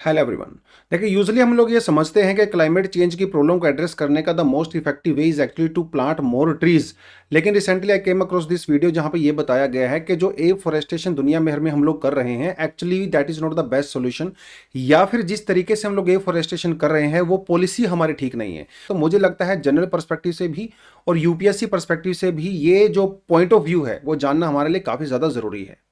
Hello everyone. देखिए, usually हम लोग ये समझते हैं कि क्लाइमेट चेंज की प्रॉब्लम को एड्रेस करने का the most effective way is actually to plant more trees. लेकिन recently I came across this video जहां पे ये बताया गया है कि जो एफॉरेस्टेशन दुनिया भर में हम लोग कर रहे हैं, actually that is not the best solution. या फिर जिस तरीके से हम लोग एफॉरेस्टेशन कर रहे हैं वो पॉलिसी हमारी ठीक नहीं है। तो मुझे लगता है जनरल पर्सपेक्टिव से भी और यूपीएससी पर्सपेक्टिव से भी ये जो पॉइंट ऑफ व्यू है वो जानना हमारे लिए काफ़ी ज़्यादा ज़रूरी है।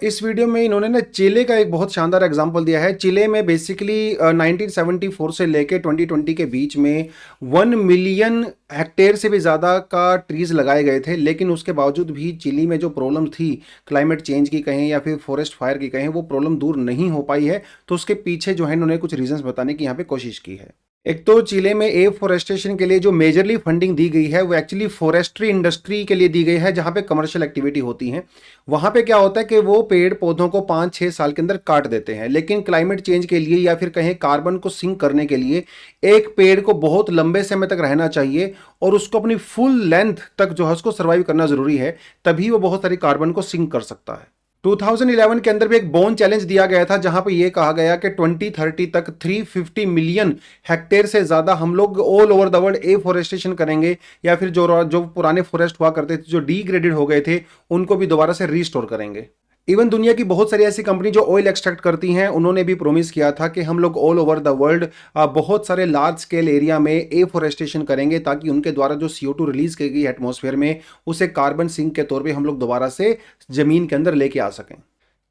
इस वीडियो में इन्होंने ना चिले का एक बहुत शानदार एग्जांपल दिया है। चिले में बेसिकली 1974 से लेके 2020 के बीच में 1 मिलियन हेक्टेयर से भी ज़्यादा का ट्रीज लगाए गए थे, लेकिन उसके बावजूद भी चिली में जो प्रॉब्लम थी क्लाइमेट चेंज की कहें या फिर फॉरेस्ट फायर की कहें, वो प्रॉब्लम दूर नहीं हो पाई है। तो उसके पीछे जो है इन्होंने कुछ रीजंस बताने की यहाँ पे कोशिश की है। एक तो चिले में एफॉरेस्टेशन के लिए जो मेजरली फंडिंग दी गई है वो एक्चुअली फॉरेस्ट्री इंडस्ट्री के लिए दी गई है, जहां पे कमर्शियल एक्टिविटी होती है। वहां पे क्या होता है कि वो पेड़ पौधों को 5-6 साल के अंदर काट देते हैं, लेकिन क्लाइमेट चेंज के लिए या फिर कहें कार्बन को सिंक करने के लिए एक पेड़ को बहुत लंबे समय तक रहना चाहिए और उसको अपनी फुल लेंथ तक जो है उसको सर्वाइव करना जरूरी है, तभी वो बहुत सारी कार्बन को सिंक कर सकता है। 2011 के अंदर भी एक बोन चैलेंज दिया गया था, जहां पे ये कहा गया कि 2030 तक 350 मिलियन हेक्टेयर से ज्यादा हम लोग all over the world afforestation करेंगे, या फिर जो जो पुराने फॉरेस्ट हुआ करते थे, जो डिग्रेडेड हो गए थे, उनको भी दोबारा से रीस्टोर करेंगे। इवन दुनिया की बहुत सारी ऐसी कंपनी जो ऑयल एक्सट्रैक्ट करती हैं, उन्होंने भी प्रोमिस किया था कि हम लोग ऑल ओवर द वर्ल्ड बहुत सारे लार्ज स्केल एरिया में एफॉरेस्टेशन करेंगे, ताकि उनके द्वारा जो CO2 रिलीज की गई एटमॉस्फेयर में उसे कार्बन सिंक के तौर पे हम लोग दोबारा से जमीन के अंदर लेके आ सकें।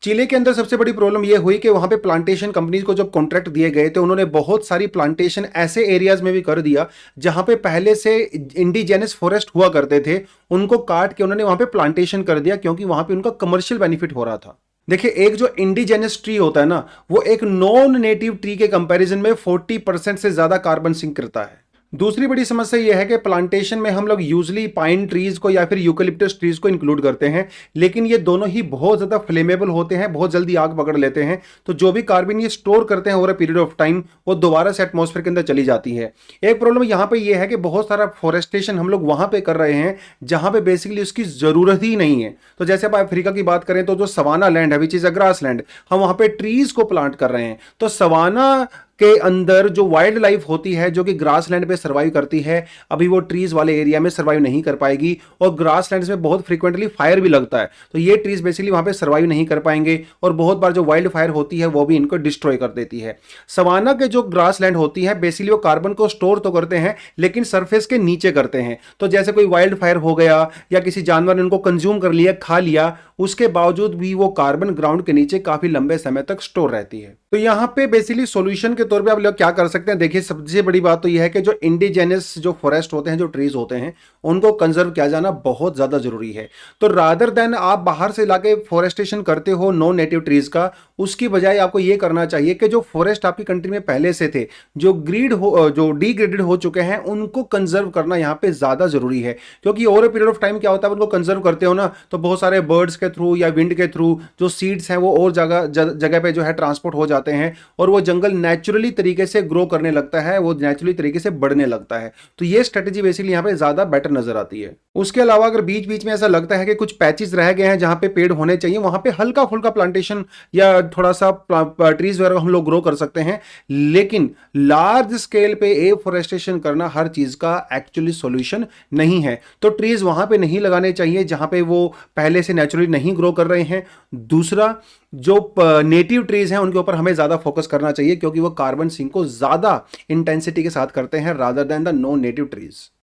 चिले के अंदर सबसे बड़ी प्रॉब्लम यह हुई कि वहां पे प्लांटेशन कंपनीज को जब कॉन्ट्रैक्ट दिए गए थे, उन्होंने बहुत सारी प्लांटेशन ऐसे एरियाज में भी कर दिया जहां पे पहले से इंडिजेनस फॉरेस्ट हुआ करते थे, उनको काट के उन्होंने वहां पे प्लांटेशन कर दिया, क्योंकि वहां पे उनका कमर्शियल बेनिफिट हो रहा था। देखिए, एक जो इंडिजेनस ट्री होता है ना, वो एक नॉन नेटिव ट्री के कंपैरिजन में 40% से ज्यादा कार्बन सिंक करता है। दूसरी बड़ी समस्या यह है कि प्लांटेशन में हम लोग यूजली पाइन ट्रीज को या फिर यूकलिप्टस ट्रीज को इंक्लूड करते हैं, लेकिन ये दोनों ही बहुत ज्यादा फ्लेमेबल होते हैं, बहुत जल्दी आग पकड़ लेते हैं। तो जो भी कार्बन ये स्टोर करते हैं over a period of time, वो दोबारा से एटमॉस्फेयर के अंदर चली जाती है। एक प्रॉब्लम यहाँ पे ये है कि बहुत सारा फॉरेस्टेशन हम लोग वहां पे कर रहे हैं जहां पे बेसिकली उसकी जरूरत ही नहीं है। तो जैसे आप अफ्रीका की बात करें तो जो सवाना लैंड है, which is a grass land, हम वहां पे ट्रीज को प्लांट कर रहे हैं। तो सवाना के अंदर जो वाइल्ड लाइफ होती है, जो कि ग्रास लैंड पे सर्वाइव करती है, अभी वो ट्रीज वाले एरिया में सर्वाइव नहीं कर पाएगी। और ग्रास लैंड्स में बहुत फ्रीक्वेंटली फायर भी लगता है, तो ये ट्रीज बेसिकली वहां पे सर्वाइव नहीं कर पाएंगे, और बहुत बार जो वाइल्ड फायर होती है वो भी इनको डिस्ट्रॉय कर देती है। सवाना के जो ग्रास लैंड होती है, बेसिकली वो कार्बन को स्टोर तो करते हैं, लेकिन सरफेस के नीचे करते हैं। तो जैसे कोई वाइल्ड फायर हो गया या किसी जानवर ने उनको कंज्यूम कर लिया, खा लिया, उसके बावजूद भी वो कार्बन ग्राउंड के नीचे काफी लंबे समय तक स्टोर रहती है। तो यहाँ पे बेसिकली सॉल्यूशन के तौर पे आप लोग क्या कर सकते हैं? देखिए, सबसे बड़ी बात तो यह है कि जो इंडिजेनस जो फॉरेस्ट होते हैं, जो ट्रीज होते हैं, उनको कंजर्व किया जाना बहुत ज्यादा जरूरी है। तो रादर देन आप बाहर से लाके फॉरेस्टेशन करते हो नॉन नेटिव ट्रीज का, उसकी बजाय आपको यह करना चाहिए कि जो फॉरेस्ट आपकी कंट्री में पहले से थे, जो डिग्रेडेड हो चुके हैं, उनको कंजर्व करना यहाँ पे ज्यादा जरूरी है। क्योंकि over a period of time क्या होता है, उनको कंजर्व करते हो ना, तो बहुत सारे बर्ड्स के थ्रू या विंड के थ्रू जो सीड्स हैं वो और जगह जगह पे जो है ट्रांसपोर्ट हो जाते हैं, और वो जंगल नेचुरली तरीके से ग्रो करने लगता है, वो नेचुरली तरीके से बढ़ने लगता है। तो ये स्ट्रेटेजी बेसिकली यहाँ पे ज्यादा बेटर नजर आती है। उसके अलावा अगर बीच बीच में ऐसा लगता है कि कुछ पैचेस रह गए हैं जहां पे पेड़ होने चाहिए, वहां पे हल्का फुल्का प्लांटेशन या थोड़ा सा ट्रीज वगैरह हम लोग ग्रो कर सकते हैं, लेकिन लार्ज स्केल पे एफॉरेस्टेशन करना हर चीज का एक्चुअली सॉल्यूशन नहीं है। तो ट्रीज वहां पे नहीं लगाने चाहिए जहां पे वो पहले से नेचुरली नहीं ग्रो कर रहे हैं। दूसरा, जो नेटिव ट्रीज हैं उनके ऊपर हमें ज्यादा फोकस करना चाहिए, क्योंकि वो कार्बन सिंक को ज्यादा इंटेंसिटी के साथ करते हैं rather than the non native trees.